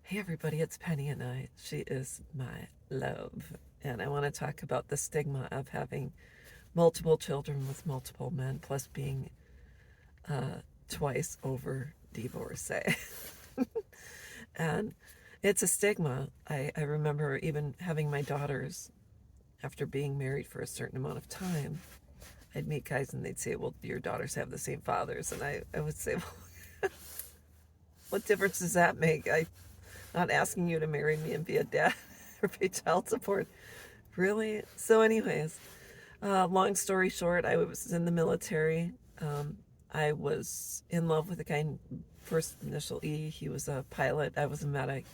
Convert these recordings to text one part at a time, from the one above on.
Hey everybody, it's Penny and she is my love. And I want to talk about the stigma of having multiple children with multiple men, plus being twice over divorcee. And it's a stigma. I remember even having my daughters after being married for a certain amount of time. I'd meet guys and they'd say, well, your daughters have the same fathers. And I would say, well, what difference does that make? I'm not asking you to marry me and be a dad or pay child support. Really? So, anyways, long story short, I was in the military. I was in love with a guy, first initial E. He was a pilot. I was a medic.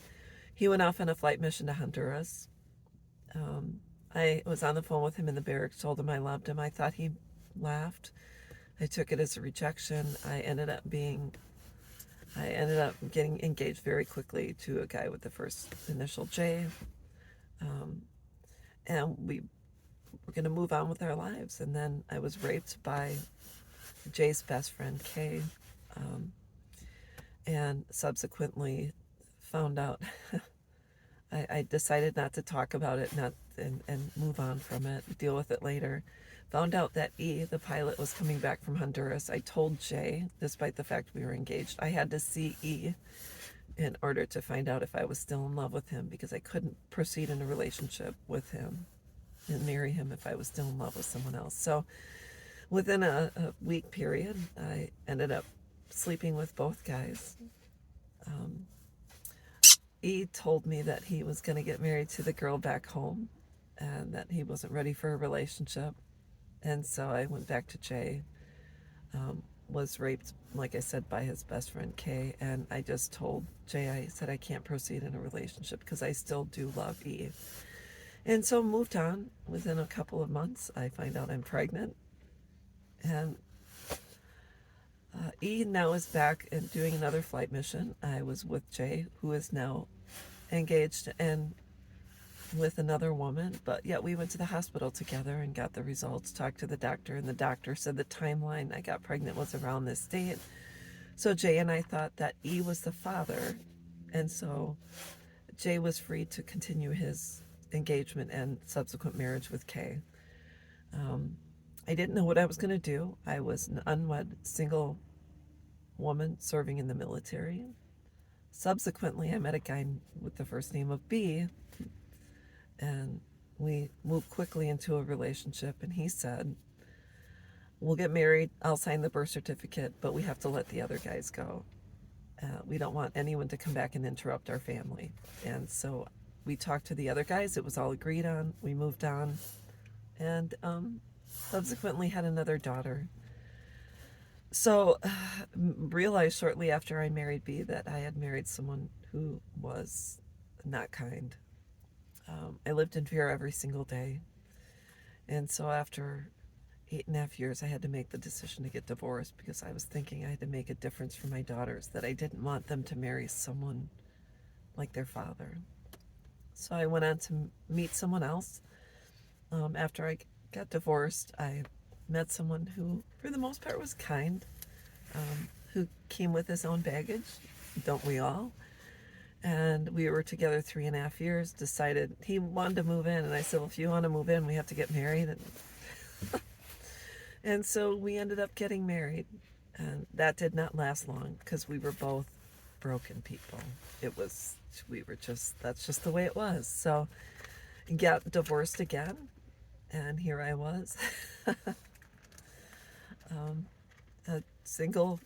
He went off on a flight mission to Honduras. Um, I was on the phone with him in the barracks, told him I loved him. I thought he laughed. I took it as a rejection. I ended up getting engaged very quickly to a guy with the first initial J. Um, and we were going to move on with our lives. And then I was raped by Jay's best friend, Kay, um, and subsequently found out. I decided not to talk about it, and move on from it, deal with it later. Found out that E, the pilot, was coming back from Honduras. I told Jay, despite the fact we were engaged, I had to see E in order to find out if I was still in love with him, because I couldn't proceed in a relationship with him and marry him if I was still in love with someone else. So within a week period, I ended up sleeping with both guys. Um, he told me that he was going to get married to the girl back home and that he wasn't ready for a relationship. And so I went back to Jay, was raped, like I said, by his best friend Kay. And I just told Jay, I said, I can't proceed in a relationship because I still do love Eve. And so moved on. Within a couple of months, I find out I'm pregnant. And E now is back and doing another flight mission. I was with Jay, who is now engaged and with another woman, but yet we went to the hospital together and got the results, talked to the doctor, and the doctor said the timeline I got pregnant was around this date. So Jay and I thought that E was the father, and so Jay was free to continue his engagement and subsequent marriage with Kay. Um, I didn't know what I was going to do. I was an unwed single woman serving in the military. Subsequently, I met a guy with the first name of B, and we moved quickly into a relationship. And he said, we'll get married, I'll sign the birth certificate, but we have to let the other guys go. We don't want anyone to come back and interrupt our family. And so we talked to the other guys. It was all agreed on. We moved on, and subsequently had another daughter. So realized shortly after I married B that I had married someone who was not kind. I lived in fear every single day. And so after 8.5 years, I had to make the decision to get divorced because I was thinking I had to make a difference for my daughters, that I didn't want them to marry someone like their father. So I went on to meet someone else. After I got divorced, I met someone who, for the most part, was kind, who came with his own baggage. Don't we all? And we were together 3.5 years, decided he wanted to move in. And I said, well, if you want to move in, we have to get married. And so we ended up getting married. And that did not last long because we were both broken people. That's just the way it was. So got divorced again. And here I was, a single,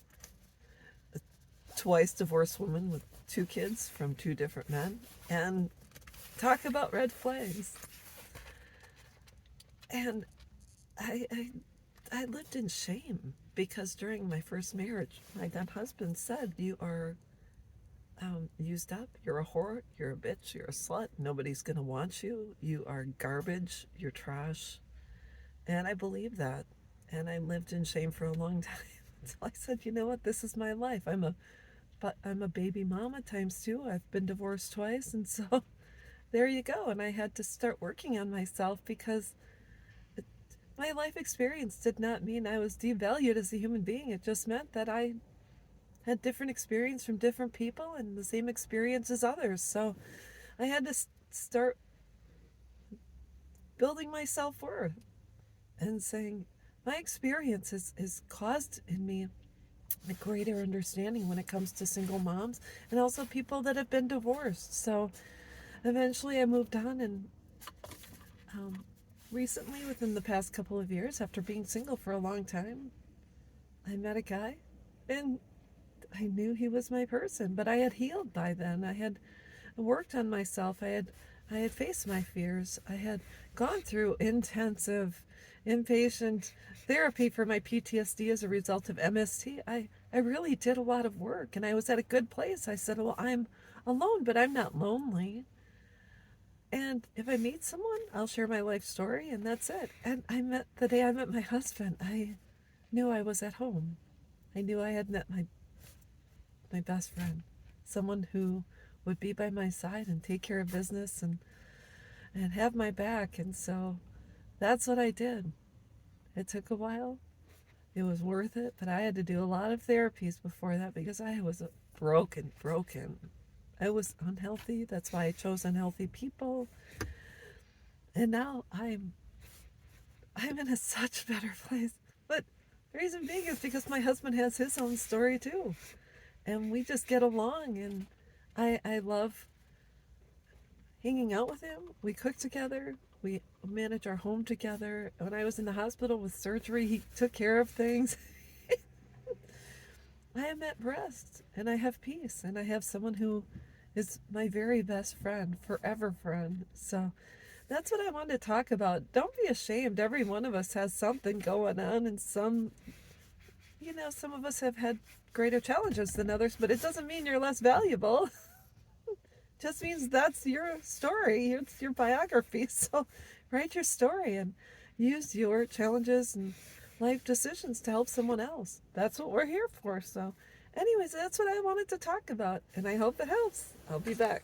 twice divorced woman with 2 kids from 2 different men. And talk about red flags. And I, I, I lived in shame because during my first marriage, my then husband said, you are used up, you're a whore, you're a bitch, you're a slut, nobody's gonna want you, you are garbage, you're trash. And I believed that. And I lived in shame for a long time until I said, you know what, this is my life. I'm a baby mama times 2. I've been divorced twice, and so there you go. And I had to start working on myself because my life experience did not mean I was devalued as a human being. It just meant that I had different experience from different people and the same experience as others. So I had to start building my self-worth and saying my experience has caused in me a greater understanding when it comes to single moms and also people that have been divorced. So eventually I moved on, and recently, within the past couple of years, after being single for a long time, I met a guy, and I knew he was my person, but I had healed by then. I had worked on myself. I had faced my fears. I had gone through intensive inpatient therapy for my PTSD as a result of MST. I really did a lot of work, and I was at a good place. I said, well, I'm alone, but I'm not lonely. And if I meet someone, I'll share my life story, and that's it. And the day I met my husband, I knew I was at home. I knew I had met my best friend, someone who would be by my side and take care of business and have my back. And so that's what I did. It took a while. It was worth it, but I had to do a lot of therapies before that because I was broken. I was unhealthy. That's why I chose unhealthy people. And now I'm in a such better place. But the reason being is because my husband has his own story too. And we just get along, and I love hanging out with him. We cook together. We manage our home together. When I was in the hospital with surgery, he took care of things. I am at rest, and I have peace, and I have someone who is my very best friend, forever friend. So that's what I wanted to talk about. Don't be ashamed. Every one of us has something going on, and some of us have had greater challenges than others, but it doesn't mean you're less valuable. Just means that's your story. It's your biography. So write your story and use your challenges and life decisions to help someone else. That's what we're here for. So anyways, that's what I wanted to talk about, and I hope it helps. I'll be back.